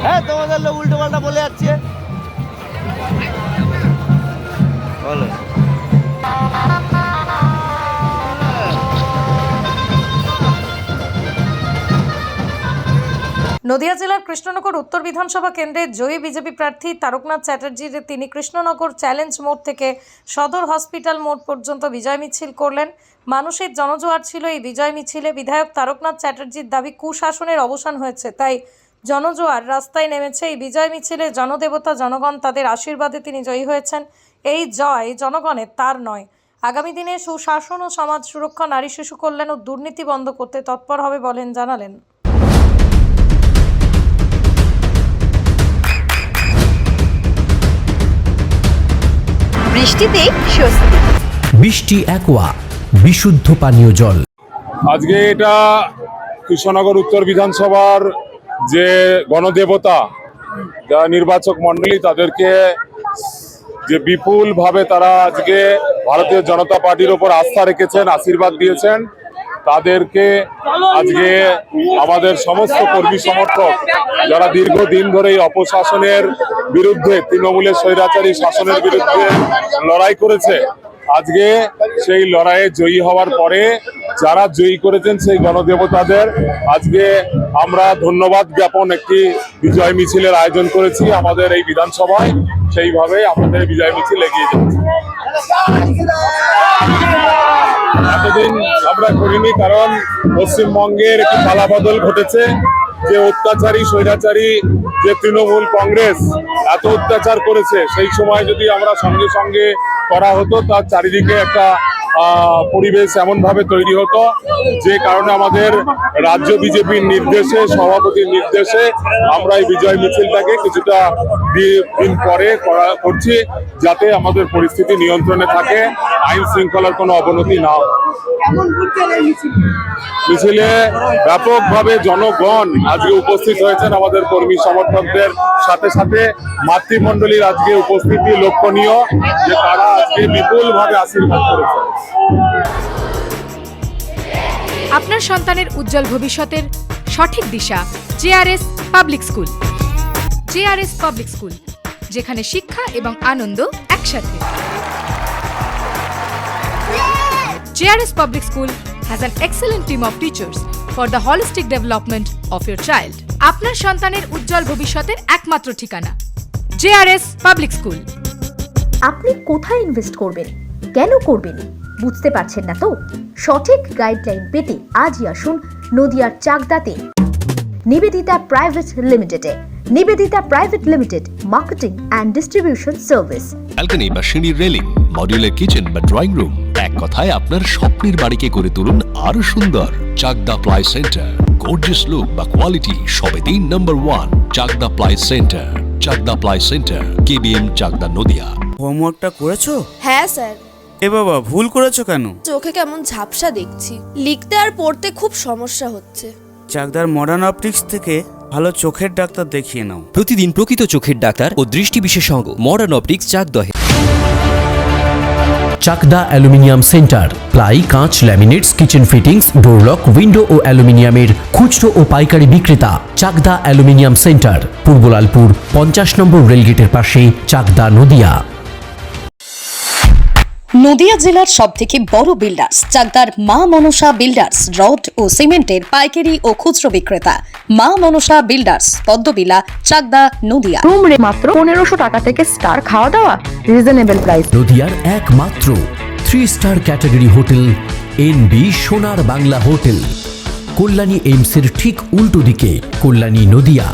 হ্যাঁ, তোমাদের লোক উল্টো পাল্টা বলে যাচ্ছে। বলো। নদিয়া জেলার কৃষ্ণনগর উত্তর বিধানসভা কেন্দ্রে জয়ী বিজেপি প্রার্থী তারকনাথ চ্যাটার্জির তিনি কৃষ্ণনগর চ্যালেঞ্জ মোড় থেকে সদর হসপিটাল মোড় পর্যন্ত বিজয় মিছিল করলেন। মানুষের জনজোয়ার ছিল এই বিজয় মিছিলে। বিধায়ক তারকনাথ চ্যাটার্জির দাবি কুশাসনের অবসান হয়েছে, তাই জনজোয়ার রাস্তায় নেমেছে। এই বিজয় মিছিলে জনদেবতা জনগণ, তাদের আশীর্বাদে তিনি জয়ী হয়েছেন। এই জয় জনগণের, তার নয়। আগামী দিনে সুশাসন ও সমাজ সুরক্ষা, নারী শিশু কল্যাণ ও দুর্নীতি বন্ধ করতে তৎপর হবে বলেন জানালেন। বৃষ্টিতে স্বস্তি। বৃষ্টি অ্যাকোয়া বিশুদ্ধ পানীয় জল। আজকে এটা কৃষ্ণনগর উত্তর বিধানসভার যে গণদেবতা যা নির্বাচক মণ্ডলী, তাদেরকে যে বিপুলভাবে তারা আজকে ভারতীয় জনতা পার্টির ওপর আস্থা রেখেছেন, আশীর্বাদ দিয়েছেন, তাদেরকে আজকে আমাদের সমস্ত কর্মী সমর্থক যারা দীর্ঘদিন ধরে এই অপশাসনের বিরুদ্ধে, তৃণমূলের স্বৈরাচারী শাসনের বিরুদ্ধে লড়াই করেছে, আজকে সেই লড়াইয়ে জয়ী হওয়ার পরে যারা জয়ী করেছেন সেই গণদেবতাদের আজকে আমরা ধন্যবাদ জ্ঞাপন একটি বিজয় মিছিলের আয়োজন করেছি আমাদের এই বিধানসভায়। সেইভাবে আমাদের বিজয় মিছিল এগিয়ে যাচ্ছে। এতদিন আমরা করিনি, কারণ পশ্চিমবঙ্গের একটি পালাবদল ঘটেছে। যে অত্যাচারী স্বৈরাচারী যে তৃণমূল কংগ্রেস এত অত্যাচার করেছে, সেই সময় যদি আমরা সঙ্গে সঙ্গে করা হতো, তার চারিদিকে একটা পরিবেশ এমনভাবে তৈরি হতো, যে কারণে আমাদের রাজ্য বিজেপির নির্দেশে, সভাপতির নির্দেশে আমরা এই বিজয় মিছিলটাকে কিছুটা দিন পরে করছি, যাতে আমাদের পরিস্থিতি নিয়ন্ত্রণে থাকে, আইন শৃঙ্খলার কোনো অবনতি না হয়। মিছিলে ব্যাপকভাবে জনগণ আজকে উপস্থিত হয়েছেন। আমাদের কর্মী সমর্থকদের সাথে সাথে মাতৃমণ্ডলীর আজকে উপস্থিতি লক্ষণীয়, যে তারা আজকে বিপুলভাবে আশীর্বাদ করেছেন। আপনার সন্তানের উজ্জ্বল ভবিষ্যতের সঠিক দিশা JRS public school. JRS public school, যেখানে শিক্ষা এবং আনন্দ একসাথে। JRS Public School has an excellent team of teachers for the holistic development of your child. আপনার সন্তানের উজ্জ্বল ভবিষ্যতের একমাত্র ঠিকানা JRS Public School। আপনি কোথায় ইনভেস্ট করবেন, কেন করবেন, বুঝতে পারছেন না তো? সঠিক গাইডলাইন পেতে আজই আসুন নদিয়ার চাকদাতে নিবেদিতা প্রাইভেট লিমিটেডে। Nivedita private limited, marketing and distribution service. Balcony বা সিঁড়ির রেলিং, মডিউলার কিচেন বা ড্রয়িং রুম, এক কথায় আপনার স্বপ্নের বাড়িকে করে তুলুন আরো সুন্দর। Chakdah ply centre, gorgeous look বা কোয়ালিটি সবে 3 number 1 Chakdah ply centre. Chakdah ply centre, KBM Chakdah Nadia. হোমওয়ার্কটা করেছো? হ্যাঁ স্যার। এ বাবা, ভুল করেছো কেন? চোখে কেমন ঝাপসা দেখছি, লিখতে আর পড়তে খুব সমস্যা হচ্ছে। চাকদার মডার্ন অপটিক্স থেকে ভালো চোখের ডাক্তার দেখিয়ে নাও। প্রতিদিন প্রকৃত চোখের ডাক্তার ও দৃষ্টি বিশেষজ্ঞ মডার্ন অপটিক্স চাকদহে। চাকদা অ্যালুমিনিয়াম সেন্টার, প্লাই, কাঁচ, laminates, kitchen fittings, door lock, window ও অ্যালুমিনিয়ামের খুচরো ও পাইকারি বিক্রেতা। Chakdah aluminium centre, Purbalalpur 50 number রেলগেটের পাশে, চাকদা নদিয়া। নদিয়া জেলার সবথেকে বড় বিল্ডার্স চাকদার মা মনসা বিল্ডার্স, রড ও সিমেন্টের পাইকারি ও খুচরো বিক্রেতা। মা মনসা বিল্ডার্স, পদ্মবিলা, চাকদা নদিয়া। রুম রে মাত্র 1500 টাকা থেকে স্টার, খাওয়া দাওয়া রিজনেবল প্রাইস। নদিয়ার একমাত্র 3 স্টার ক্যাটাগরি হোটেল NB সোনার বাংলা হোটেল, কল্যাণী এইমসের ঠিক উল্টো দিকে, কল্যাণী নদিয়া।